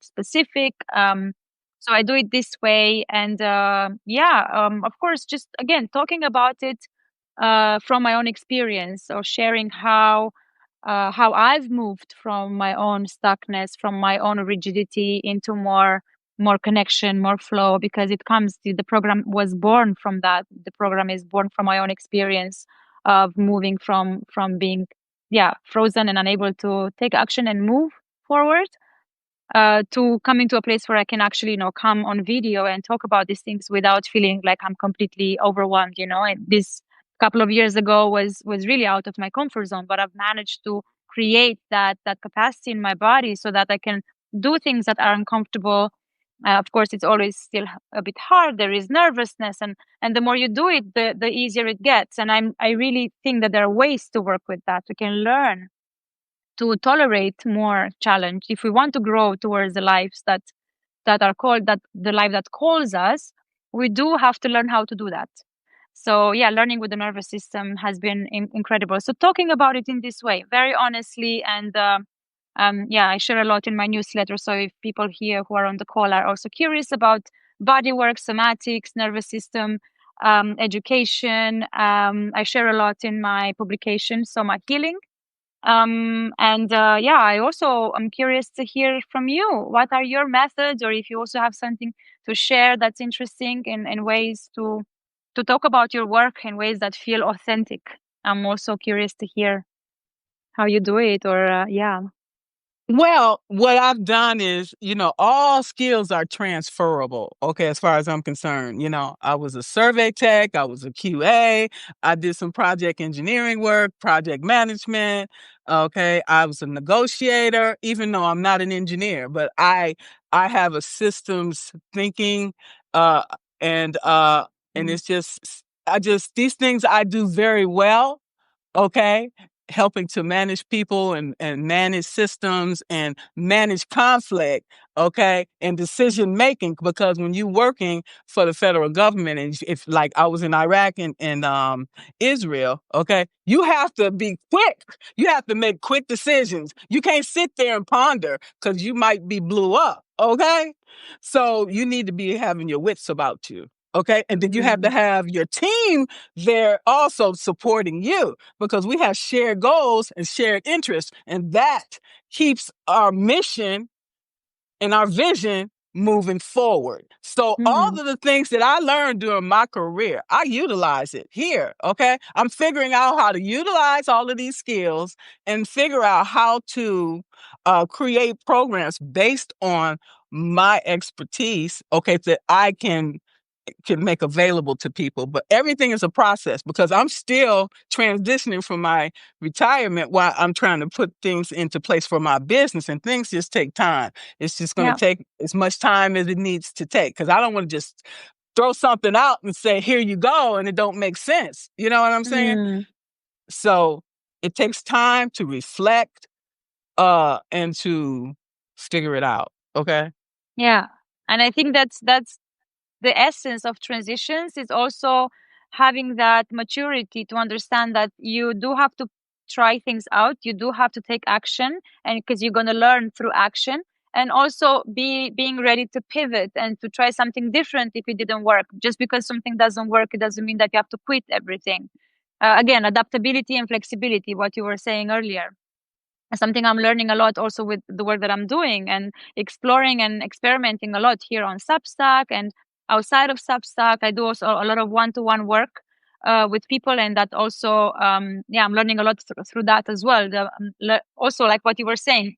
specific. So I do it this way, and of course, just again talking about it from my own experience, or sharing how I've moved from my own stuckness, from my own rigidity, into more connection, more flow, because the program was born from that. The program is born from my own experience of moving from being frozen and unable to take action and move forward, to coming to a place where I can actually, come on video and talk about these things without feeling like I'm completely overwhelmed. And this couple of years ago was really out of my comfort zone, but I've managed to create that capacity in my body so that I can do things that are uncomfortable. Of course, it's always still a bit hard. There is nervousness, and the more you do it, the easier it gets. And I really think that there are ways to work with that. We can learn to tolerate more challenge if we want to grow towards the lives that are called that the life that calls us. We do have to learn how to do that. So yeah, learning with the nervous system has been incredible. So talking about it in this way, very honestly, and I share a lot in my newsletter. So if people here who are on the call are also curious about body work, somatics, nervous system, education, I share a lot in my publication, Soma Healing. I also am curious to hear from you. What are your methods, or if you also have something to share that's interesting, in ways to talk about your work in ways that feel authentic. I'm also curious to hear how you do it, or yeah. Well, what I've done is, all skills are transferable. Okay, as far as I'm concerned, I was a survey tech, I was a QA, I did some project engineering work, project management. Okay, I was a negotiator, even though I'm not an engineer, but I have a systems thinking, uh, and Mm. it's just these things I do very well. Okay, helping to manage people and manage systems and manage conflict, okay, and decision making, because when you're working for the federal government, and if like I was in Iraq and Israel, okay, you have to be quick. You have to make quick decisions. You can't sit there and ponder, because you might be blew up, okay? So you need to be having your wits about you. Okay. And then you have to Mm. have your team there also supporting you, because we have shared goals and shared interests, and that keeps our mission and our vision moving forward. So all Mm. of the things that I learned during my career, I utilize it here. Okay. I'm figuring out how to utilize all of these skills and figure out how to create programs based on my expertise. Okay. That I can make available to people. But everything is a process, because I'm still transitioning from my retirement while I'm trying to put things into place for my business, and things just take time. It's just going to Yeah. take as much time as it needs to take, because I don't want to just throw something out and say, here you go, and it don't make sense. You know what I'm saying? Mm. So it takes time to reflect and to figure it out. Okay. Yeah. And I think that's the essence of transitions, is also having that maturity to understand that you do have to try things out, you do have to take action, and because you're going to learn through action, and also being ready to pivot and to try something different if it didn't work. Just because something doesn't work, it doesn't mean that you have to quit everything. Again, adaptability and flexibility, what you were saying earlier, something I'm learning a lot also with the work that I'm doing, and exploring and experimenting a lot here on Substack and outside of Substack. I do also a lot of one-to-one work with people, and that also, I'm learning a lot through that as well. Also, like what you were saying,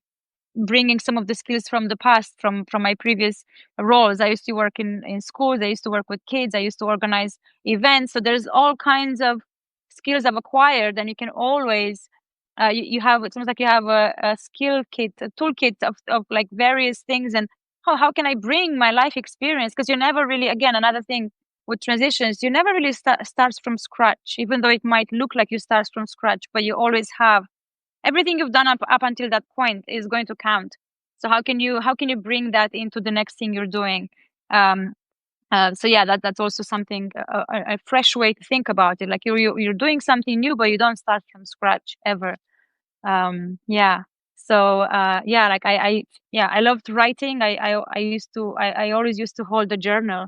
bringing some of the skills from the past, from my previous roles. I used to work in schools. I used to work with kids. I used to organize events. So there's all kinds of skills I've acquired, and you can always you have, it seems like you have a skill kit, a toolkit of like various things. And how can I bring my life experience? Because you never really, again, another thing with transitions, you never really starts from scratch, even though it might look like you start from scratch, but you always have everything you've done up until that point is going to count. So how can you bring that into the next thing you're doing? Um, so yeah, that's also something, a fresh way to think about it. Like you're doing something new, but you don't start from scratch ever. Yeah. So yeah, like I loved writing. I always used to hold a journal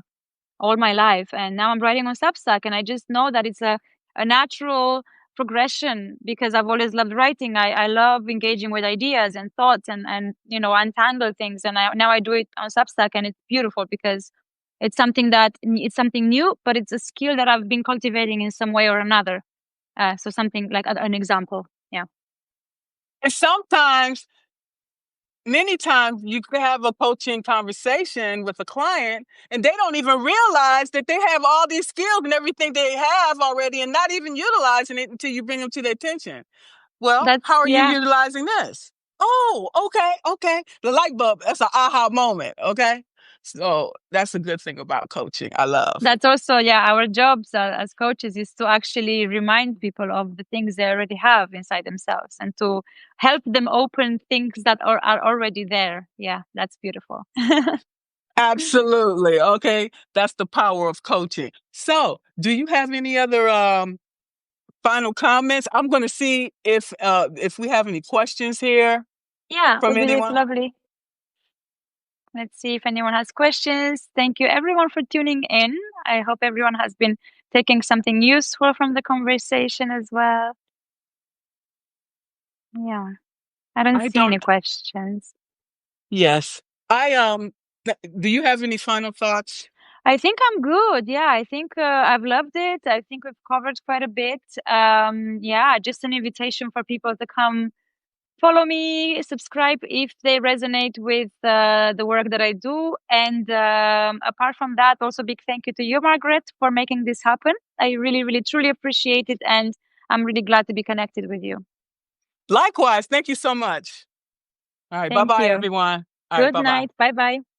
all my life, and now I'm writing on Substack, and I just know that it's a natural progression because I've always loved writing. I love engaging with ideas and thoughts and untangle things, and now I do it on Substack, and it's beautiful because it's something new, but it's a skill that I've been cultivating in some way or another. So something like an example. Yeah. And sometimes, many times, you could have a coaching conversation with a client and they don't even realize that they have all these skills and everything they have already and not even utilizing it until you bring them to their attention. Well, That's how are you yeah. utilizing this? Oh, okay. The light bulb, that's an aha moment, okay? So that's a good thing about coaching. I love. That's also, yeah, our jobs as coaches is to actually remind people of the things they already have inside themselves and to help them open things that are already there. Yeah, that's beautiful. Absolutely. Okay. That's the power of coaching. So, do you have any other final comments? I'm going to see if we have any questions here Yeah, from would be anyone. lovely. Let's see if anyone has questions. Thank you everyone for tuning in. I hope everyone has been taking something useful from the conversation as well. Yeah, I don't I see any don't. questions. Yes. I do you have any final thoughts? I think I'm good. Yeah, I think I've loved it. I think we've covered quite a bit. Yeah, just an invitation for people to come follow me, subscribe if they resonate with the work that I do. And apart from that, also big thank you to you, Margaret, for making this happen. I really, really, truly appreciate it. And I'm really glad to be connected with you. Likewise. Thank you so much. All right. Thank Bye-bye, you. everyone. All right. Good Bye-bye. night. Bye bye.